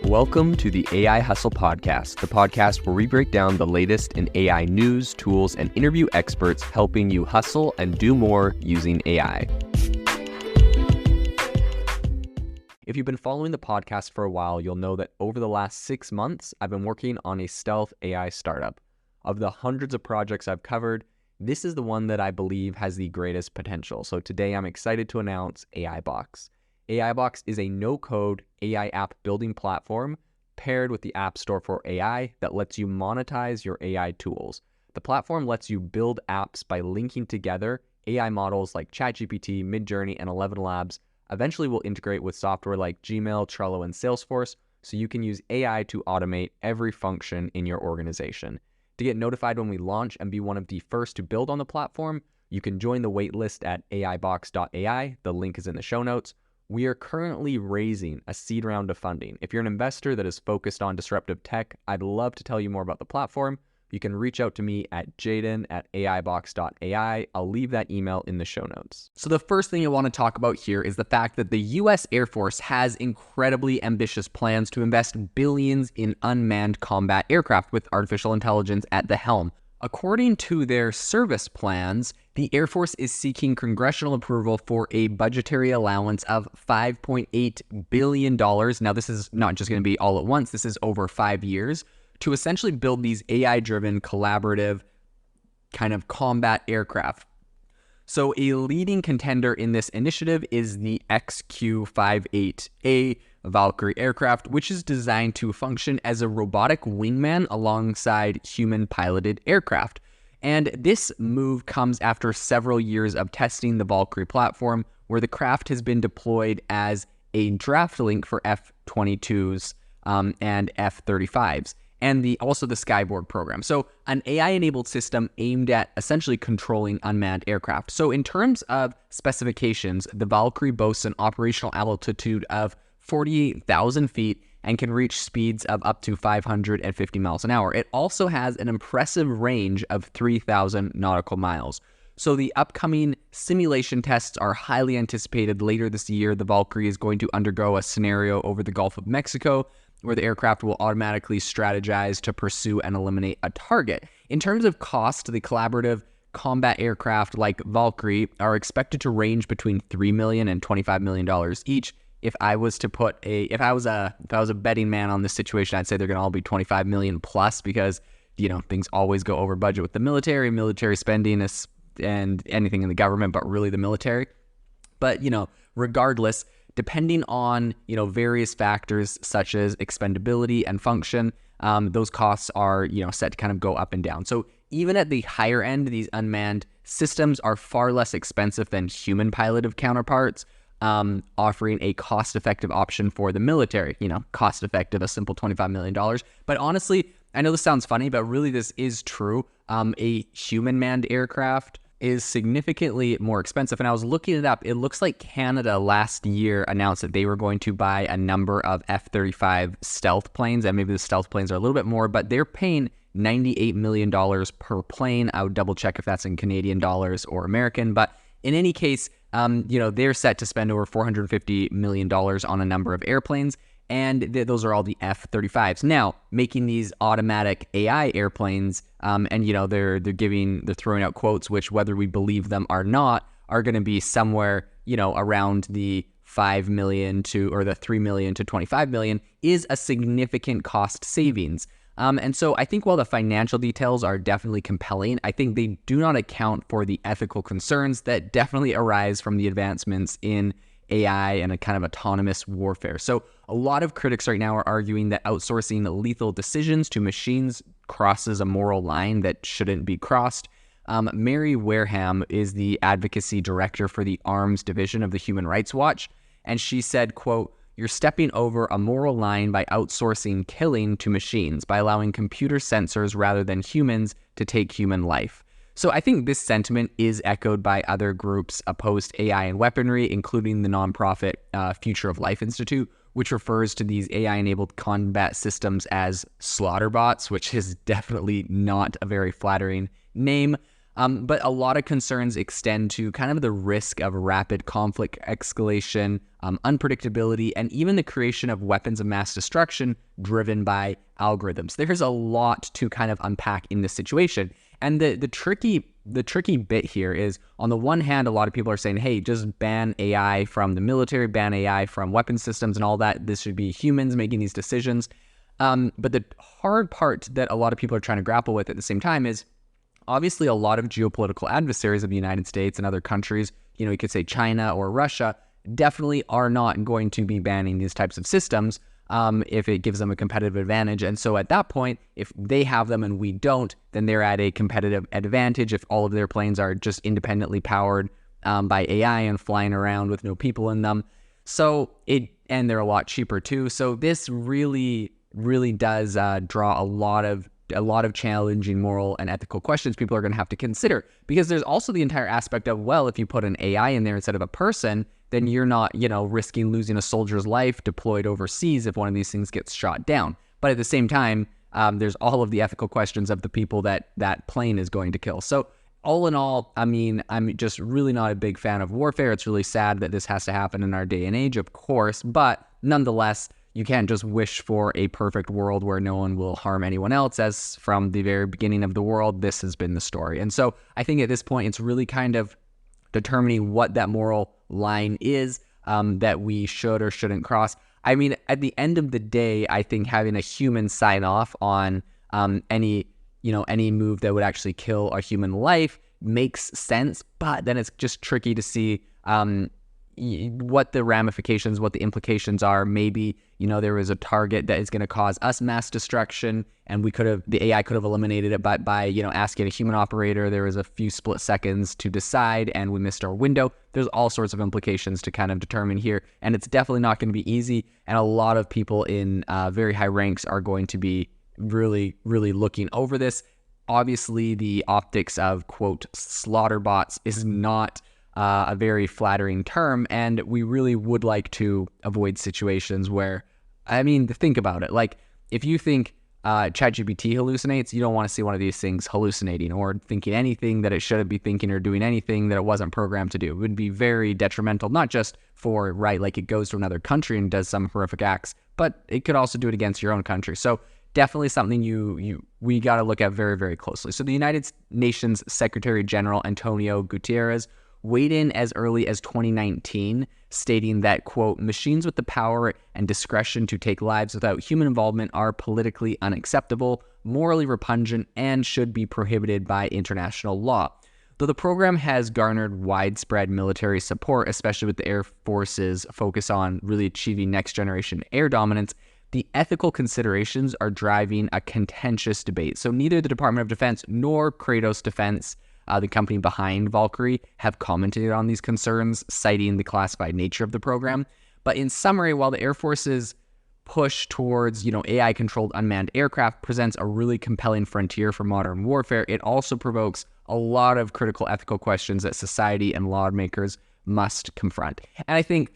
Welcome to the AI Hustle Podcast, the podcast where we break down the latest in AI news, tools, and interview experts helping you hustle and do more using AI. If you've been following the podcast for a while, you'll know that over the last 6 months, I've been working on a stealth AI startup. Of the hundreds of projects I've covered, this is the one that I believe has the greatest potential. So today I'm excited to announce AIBox. AIBox is a no-code AI app building platform paired with the App Store for AI that lets you monetize your AI tools. The platform lets you build apps by linking together AI models like ChatGPT, Midjourney, and 11 Labs. Eventually, we'll integrate with software like Gmail, Trello, and Salesforce, so you can use AI to automate every function in your organization. To get notified when we launch and be one of the first to build on the platform, you can join the waitlist at aibox.ai. The link is in the show notes. We are currently raising a seed round of funding. If you're an investor that is focused on disruptive tech, I'd love to tell you more about the platform. You can reach out to me at jaden@aibox.ai. I'll leave that email in the show notes. So the first thing I want to talk about here is the fact that the US Air Force has incredibly ambitious plans to invest billions in unmanned combat aircraft with artificial intelligence at the helm. According to their service plans, the Air Force is seeking congressional approval for a budgetary allowance of $5.8 billion. Now, this is not just going to be all at once. This is over 5 years to essentially build these AI-driven, collaborative kind of combat aircraft. So a leading contender in this initiative is the XQ-58A Valkyrie aircraft, which is designed to function as a robotic wingman alongside human-piloted aircraft. And this move comes after several years of testing the Valkyrie platform, where the craft has been deployed as a draft link for F-22s and F-35s, and also the Skyborg program. So an AI-enabled system aimed at essentially controlling unmanned aircraft. So in terms of specifications, the Valkyrie boasts an operational altitude of 48,000 feet and can reach speeds of up to 550 miles an hour. It also has an impressive range of 3,000 nautical miles. So the upcoming simulation tests are highly anticipated. Later this year, the Valkyrie is going to undergo a scenario over the Gulf of Mexico where the aircraft will automatically strategize to pursue and eliminate a target. In terms of cost, the collaborative combat aircraft like Valkyrie are expected to range between $3 million and $25 million each. If I was a betting man on this situation, I'd say they're going to all be 25 million plus, because, things always go over budget with the military spending and anything in the government, but really the military. But, regardless, depending on, various factors such as expendability and function, those costs are, set to kind of go up and down. So even at the higher end, these unmanned systems are far less expensive than human piloted counterparts, offering a cost-effective option for the military. Cost-effective, a simple $25 million. But honestly, I know this sounds funny, but really this is true. A human-manned aircraft is significantly more expensive. And I was looking it up. It looks like Canada last year announced that they were going to buy a number of F-35 stealth planes, and maybe the stealth planes are a little bit more, but they're paying $98 million per plane. I would double check if that's in Canadian dollars or American, but in any case, they're set to spend over $450 million on a number of airplanes, and those are all the F-35s. Now, making these automatic AI airplanes, and they're throwing out quotes, which, whether we believe them or not, are going to be somewhere, around the $5 million or the $3 million to $25 million, is a significant cost savings. And so I think while the financial details are definitely compelling, I think they do not account for the ethical concerns that definitely arise from the advancements in AI and a kind of autonomous warfare. So a lot of critics right now are arguing that outsourcing lethal decisions to machines crosses a moral line that shouldn't be crossed. Mary Wareham is the advocacy director for the Arms Division of the Human Rights Watch, and she said, quote, "You're stepping over a moral line by outsourcing killing to machines, by allowing computer sensors rather than humans to take human life." So I think this sentiment is echoed by other groups opposed to AI and weaponry, including the nonprofit Future of Life Institute, which refers to these AI-enabled combat systems as slaughter bots, which is definitely not a very flattering name. But a lot of concerns extend to kind of the risk of rapid conflict escalation, unpredictability, and even the creation of weapons of mass destruction driven by algorithms. There's a lot to kind of unpack in this situation. And the tricky bit here is, on the one hand, a lot of people are saying, hey, just ban AI from the military, ban AI from weapon systems and all that. This should be humans making these decisions. But the hard part that a lot of people are trying to grapple with at the same time is, obviously, a lot of geopolitical adversaries of the United States and other countries, you could say China or Russia, definitely are not going to be banning these types of systems if it gives them a competitive advantage. And so at that point, if they have them and we don't, then they're at a competitive advantage if all of their planes are just independently powered by AI and flying around with no people in them. And they're a lot cheaper too. So this really does draw a lot of challenging moral and ethical questions people are going to have to consider, because there's also the entire aspect of, well, if you put an AI in there instead of a person, then you're not, risking losing a soldier's life deployed overseas if one of these things gets shot down. But at the same time, there's all of the ethical questions of the people that plane is going to kill. So all in all, I mean, I'm just really not a big fan of warfare. It's really sad that this has to happen in our day and age, of course, but nonetheless, you can't just wish for a perfect world where no one will harm anyone else, as from the very beginning of the world, this has been the story. And so I think at this point, it's really kind of determining what that moral line is that we should or shouldn't cross. I mean, at the end of the day, I think having a human sign off on any move that would actually kill a human life makes sense, but then it's just tricky to see what the ramifications, what the implications are. Maybe, there was a target that is going to cause us mass destruction, and the AI could have eliminated it by asking a human operator. There was a few split seconds to decide, and we missed our window. There's all sorts of implications to kind of determine here, and it's definitely not going to be easy. And a lot of people in very high ranks are going to be really, really looking over this. Obviously, the optics of, quote, slaughter bots is not a very flattering term, and we really would like to avoid situations where, think about it. Like, if you think ChatGPT hallucinates, you don't want to see one of these things hallucinating or thinking anything that it shouldn't be thinking or doing anything that it wasn't programmed to do. It would be very detrimental, not just for, it goes to another country and does some horrific acts, but it could also do it against your own country. So definitely something we got to look at very, very closely. So the United Nations Secretary General Antonio Guterres weighed in as early as 2019, stating that, quote, machines with the power and discretion to take lives without human involvement are politically unacceptable, morally repugnant, and should be prohibited by international law. Though the program has garnered widespread military support, especially with the Air Force's focus on really achieving next-generation air dominance, the ethical considerations are driving a contentious debate. So neither the Department of Defense nor Kratos Defense, the company behind Valkyrie, have commented on these concerns, citing the classified nature of the program. But in summary, while the Air Force's push towards, AI-controlled unmanned aircraft presents a really compelling frontier for modern warfare, it also provokes a lot of critical ethical questions that society and lawmakers must confront. And I think,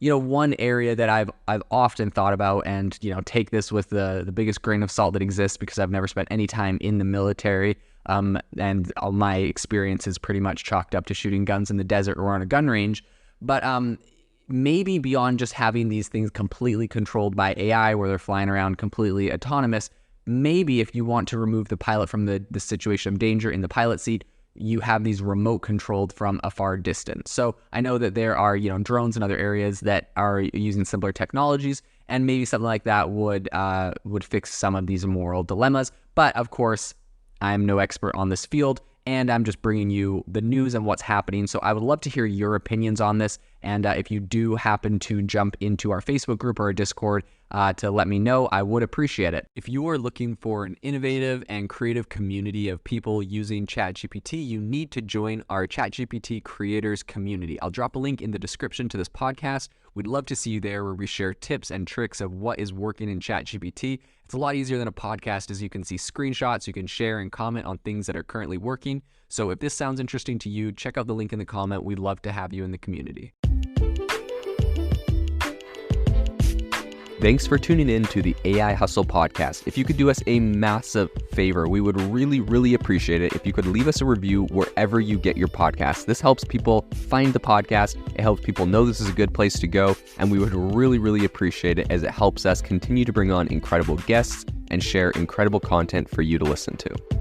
one area that I've often thought about, and take this with the biggest grain of salt that exists, because I've never spent any time in the military, and all my experience is pretty much chalked up to shooting guns in the desert or on a gun range. But maybe beyond just having these things completely controlled by AI, where they're flying around completely autonomous, maybe if you want to remove the pilot from the situation of danger in the pilot seat, you have these remote controlled from a far distance. So I know that there are, drones in other areas that are using similar technologies, and maybe something like that would fix some of these moral dilemmas. But of course, I'm no expert on this field, and I'm just bringing you the news and what's happening. So I would love to hear your opinions on this. And if you do happen to jump into our Facebook group or our Discord to let me know, I would appreciate it. If you are looking for an innovative and creative community of people using ChatGPT, you need to join our ChatGPT creators community. I'll drop a link in the description to this podcast. We'd love to see you there, where we share tips and tricks of what is working in ChatGPT. It's a lot easier than a podcast, as you can see screenshots, you can share and comment on things that are currently working. So if this sounds interesting to you, check out the link in the comment. We'd love to have you in the community. Thanks for tuning in to the AI Hustle podcast. If you could do us a massive favor, we would really, really appreciate it if you could leave us a review wherever you get your podcast. This helps people find the podcast. It helps people know this is a good place to go. And we would really, really appreciate it as it helps us continue to bring on incredible guests and share incredible content for you to listen to.